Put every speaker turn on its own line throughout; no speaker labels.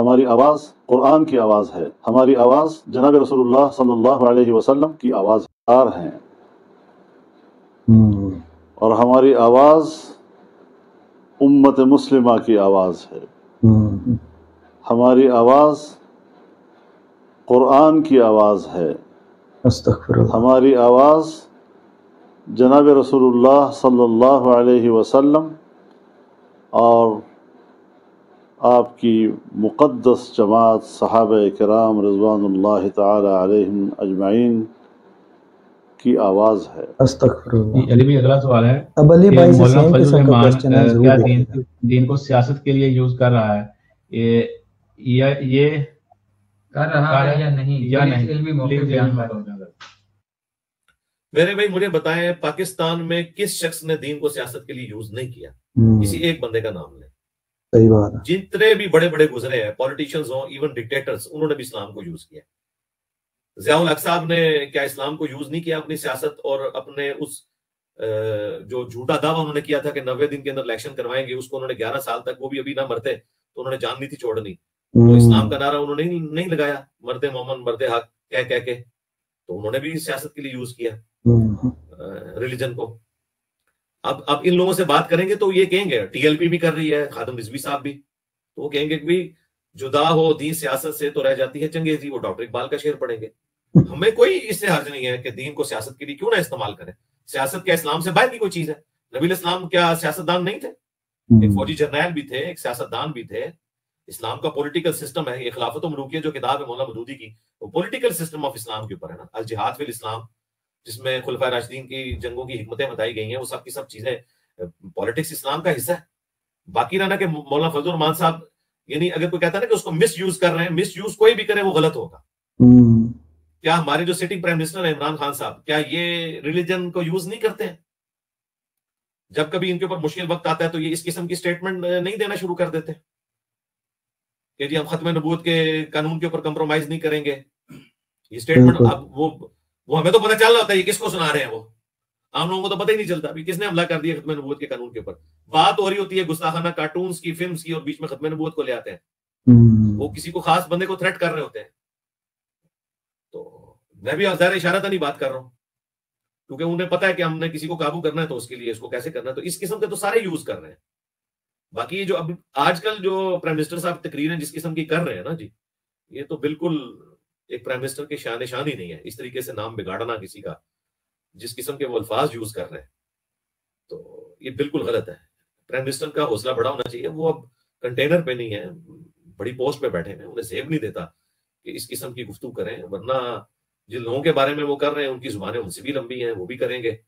हमारी आवाज़ कुरान की आवाज़ है, हमारी आवाज़ जनाब रसूलुल्लाह सल्लल्लाहु अलैहि वसल्लम की आवाज़ है, और हमारी आवाज़ उम्मत मुस्लिमा की आवाज़ है। हमारी आवाज़ कुरान की आवाज़ है। हमारी आवाज़ जनाब रसूलुल्लाह सल्लल्लाहु अलैहि वसल्लम और आपकी मुक़द्दस जमात सहाबा किराम रिज़वानुल्लाहि तआला अलैहिम अजमाइन की आवाज़ है।
अली भाई अगला सवाल है,
अब अली भाई से
मौलाना
सेम
फजल
किस्म का
रहमान
क्वेश्चन है,
क्या
जरूर
दीन को सियासत के लिए यूज कर रहा है? ये
कर रहा है या नहीं? इल्मी मौके पे बयान करो।
मेरे भाई मुझे बताएं, पाकिस्तान में किस शख्स ने दीन को सियासत के लिए यूज नहीं किया? किसी एक बंदे का नाम लें।
सही बात है।
जितने भी बड़े बड़े गुजरे हैं, पॉलिटिशियंस हो, इवन डिक्टेटर्स, उन्होंने भी इस्लाम को यूज किया। ज़ियाउल हक साहब ने क्या इस्लाम को यूज नहीं किया अपनी सियासत और अपने उस जो झूठा दावा उन्होंने किया था कि 90 दिन के अंदर इलेक्शन करवाएंगे, उसको उन्होंने 11 साल तक, वो भी अभी ना मरते तो उन्होंने जान नहीं थी छोड़नी, तो इस्लाम का नारा उन्होंने नहीं लगाया, मर्दे मोमन मर्दे हक कह के, तो उन्होंने भी सियासत के लिए यूज किया रिलीजन को। अब इन लोगों से बात करेंगे तो ये कहेंगे, टीएलपी भी कर रही है, खादिम रिजवी साहब भी, तो वो कहेंगे कि भाई जुदा हो दीन सियासत से तो रह जाती है चंगेजी। वो डॉक्टर इकबाल का शेर पढ़ेंगे। हमें कोई इससे हर्ज नहीं है कि दीन को सियासत के लिए क्यों ना इस्तेमाल करें। सियासत क्या इस्लाम से बाहर की कोई चीज है? नबी इस्लाम क्या सियासतदान नहीं थे? एक फौजी जर्नैल भी थे, एक सियासतदान भी थे। इस्लाम का पॉलिटिकल सिस्टम है, ये खिलाफत मलूकियत जो किताब है मौलाना मदूदी की, वो पॉलिटिकल सिस्टम ऑफ इस्लाम के ऊपर है ना। अल जिहाद फिल इस्लाम, जिसमें खुलफा राशिदीन की जंगों की हिकमतें बताई गई हैं, वो सब की सब चीजें पॉलिटिक्स इस्लाम का हिस्सा है। बाकी रहना कि मौलाना फजल रहमान साहब, यानी अगर कोई कहता है ना कि उसको मिस यूज कर रहे हैं, मिस यूज कोई भी करे वो गलत होगा। क्या हमारे जो सिटिंग प्राइम मिनिस्टर है इमरान खान साहब, क्या ये रिलीजन को यूज नहीं करते हैं? जब कभी इनके ऊपर मुश्किल वक्त आता है तो ये इस किस्म की स्टेटमेंट नहीं देना शुरू कर देते कि जी हम खत्म नबूवत के कानून के ऊपर कंप्रोमाइज नहीं करेंगे। ये स्टेटमेंट अब वो हमें तो पता चल रहा होता है ये किसको सुना रहे हैं, वो आम लोगों को तो पता ही नहीं चलता अभी किसने हमला कर दिया खत्म नबूवत के कानून के ऊपर। बात हो रही होती है गुस्ताखाना कार्टून्स की, फिल्म्स की, और बीच में खत्म नबूवत को ले आते हैं। वो किसी को खास बंदे को थ्रेट कर रहे होते हैं। तो मैं भी ज़ाहिर इशारा नहीं बात कर रहा हूं, क्योंकि उन्हें पता है कि हमने किसी को काबू करना है तो उसके लिए इसको कैसे करना है। तो इस किस्म के तो सारे यूज कर रहे हैं। बाकी ये जो अब आजकल जो प्राइम मिनिस्टर साहब तकरीरें जिस किस्म की कर रहे हैं ना जी, ये तो बिल्कुल एक प्राइम मिनिस्टर की शान निशान ही नहीं है। इस तरीके से नाम बिगाड़ना किसी का, जिस किस्म के वो अल्फाज यूज कर रहे हैं, तो ये बिल्कुल गलत है। प्राइम मिनिस्टर का हौसला बड़ा होना चाहिए। वो अब कंटेनर पे नहीं है, बड़ी पोस्ट पे बैठे हैं, उन्हें जेब नहीं देता कि इस किस्म की गुफ्तगू करें। वरना जिन लोगों के बारे में वो कर रहे हैं उनकी जुबानें उनसे भी लंबी हैं, वो भी करेंगे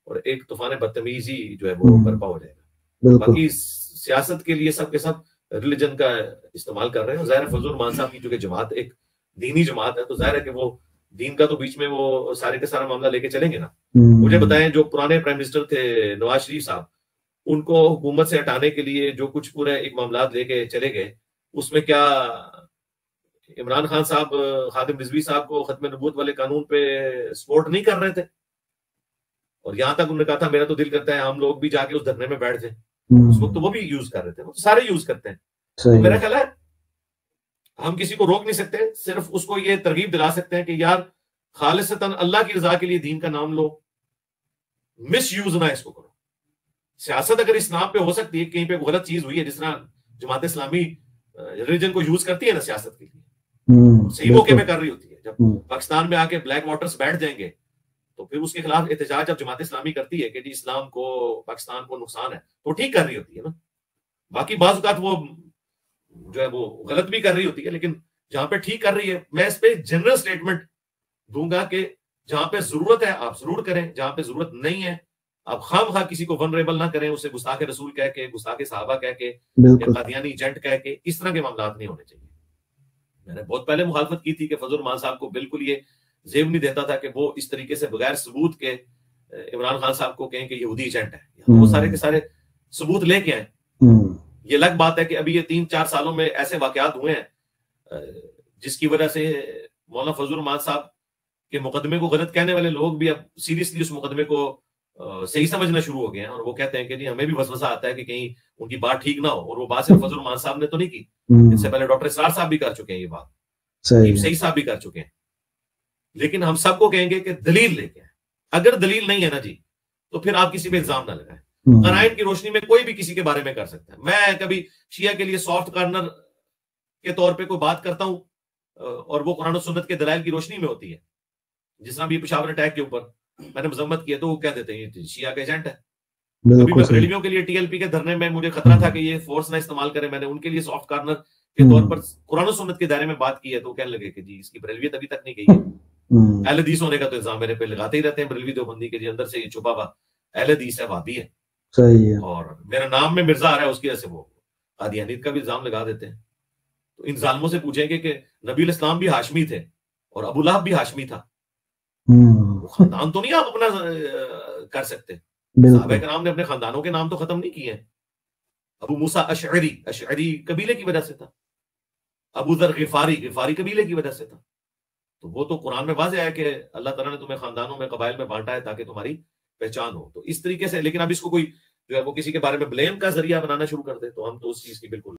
और एक तूफान बदतमीजी जो है वो बर्पा हो जाएगा। बाकी सियासत के लिए सब के सब रिलीजन का इस्तेमाल कर रहे हैं। जाहिर है फजल रहमान साहब की जो जमात एक दीनी जमात है, तो जाहिर है कि वो दीन का तो बीच में वो सारे के सारा मामला लेके चलेंगे ना। मुझे बताएं, जो पुराने प्राइम मिनिस्टर थे नवाज शरीफ साहब, उनको हुकूमत से हटाने के लिए जो कुछ पूरे एक मामला लेके चले गए, उसमें क्या इमरान खान साहब खादिम रिजवी साहब को खत्म नबूवत वाले कानून पे सपोर्ट नहीं कर रहे थे? और यहां तक उन्होंने कहा था मेरा तो दिल करता है हम लोग भी जाके उस धरने में बैठ जाए। उस वक्त तो वो भी यूज कर रहे थे, वो तो सारे यूज करते हैं। तो मेरा ख्याल है हम किसी को रोक नहीं सकते, सिर्फ उसको ये तरगीब दिला सकते हैं कि यार खालिसतन अल्लाह की रजा के लिए दीन का नाम लो, मिस यूज ना इसको करो। सियासत अगर इस नाम पे हो सकती है, कहीं पे गलत चीज हुई है, जिस तरह जमात इस्लामी रिलीजन को यूज करती है ना सियासत के लिए, सही मौके पे कर रही होती है। जब पाकिस्तान में आके ब्लैक वाटर्स बैठ जाएंगे तो फिर उसके खिलाफ एहतजाज जब जमात इस्लामी करती है कि जी इस्लाम को पाकिस्तान को नुकसान है, तो ठीक कर रही होती है ना। बाकी बाज़ औक़ात वो जो है वो गलत भी कर रही होती है, लेकिन जहां पे ठीक कर रही है, मैं इस पे जनरल स्टेटमेंट दूंगा कि जहां पे जरूरत है आप जरूर करें, जहां पे जरूरत नहीं है आप खामखा किसी को वनरेबल ना करें, उसे गुस्ताखे रसूल कह के, गुस्ताखे सहाबा कह के, कादियानी एजेंट कह के, इस तरह के मामला नहीं होने चाहिए। मैंने बहुत पहले मुखालफत की थी कि फजल रहमान साहब को बिल्कुल ये जेब नहीं देता था कि वो इस तरीके से बगैर सबूत के इमरान खान साहब को कहें कि यहूदी एजेंट है। वो सारे के सारे सबूत लेके आए। ये अलग बात है कि अभी ये 3-4 सालों में ऐसे वाकयात हुए हैं जिसकी वजह से मौलाना फजल रहमान साहब के मुकदमे को गलत कहने वाले लोग भी अब सीरियसली उस मुकदमे को सही समझना शुरू हो गए हैं, और वो कहते हैं कि नहीं हमें भी वसवसा आता है कि कहीं उनकी बात ठीक ना हो, और वो बात सिर्फ फजल रहमान साहब ने तो नहीं की, इससे पहले डॉक्टर इसरार साहब भी कर चुके हैं ये बात, सही साहब भी कर चुके हैं। लेकिन हम सबको कहेंगे कि दलील लेके आए। अगर दलील नहीं है ना जी, तो फिर आप किसी पे इल्जाम ना लगाएं। कराइन की रोशनी में कोई भी किसी के बारे में कर सकता है। मैं कभी शिया के लिए सॉफ्ट कॉर्नर के तौर पे कोई बात करता हूं, और वो कुरान और सुन्नत के दलाइल की रोशनी में होती है। जिस तरह भी पेशावर अटैक के ऊपर मैंने मजम्मत किया, तो वो कह देते हैं ये शिया का एजेंट है। कभी मैं बरेलवियों के लिए टीएलपी के धरने में मुझे खतरा था कि ये फोर्स ना इस्तेमाल करे, मैंने उनके लिए सॉफ्ट कॉर्नर के तौर पर कुरान और सुन्नत के दायरे में बात की है, तो कहने लगे कि जी इसकी बरेलवियत अभी तक नहीं गई है। अहले हदीस होने का तो इल्जाम मेरे पे लगाते ही रहते हैं बरेलवी देवबंदी के, जी अंदर से ये छुपा हुआ अहले हदीस है, वादी है,
सही है,
और मेरा नाम में मिर्जा आ रहा है, उसकी वजह से वो कादियानियत का भी इल्जाम लगा देते हैं। तो इन जालिमों से पूछेंगे कि नबी इस्लाम भी हाशमी थे और अबू लहब भी हाशमी था, खानदान तो नहीं आप अपना कर सकते। सहाबा किराम ने अपने खानदानों के नाम तो खत्म नहीं किए। अबू मूसा अशअरी कबीले की वजह से था, अबू दर गिफारी कबीले की वजह से था। तो वो तो कुरान में वाज़ेह है कि अल्लाह ताला ने तुम्हें खानदानों में, कबाइल में बांटा है ताकि तुम्हारी पहचान हो। तो इस तरीके से, लेकिन अब इसको कोई जो है वो किसी के बारे में ब्लेम का जरिया बनाना शुरू कर दे, तो हम तो उस चीज की बिल्कुल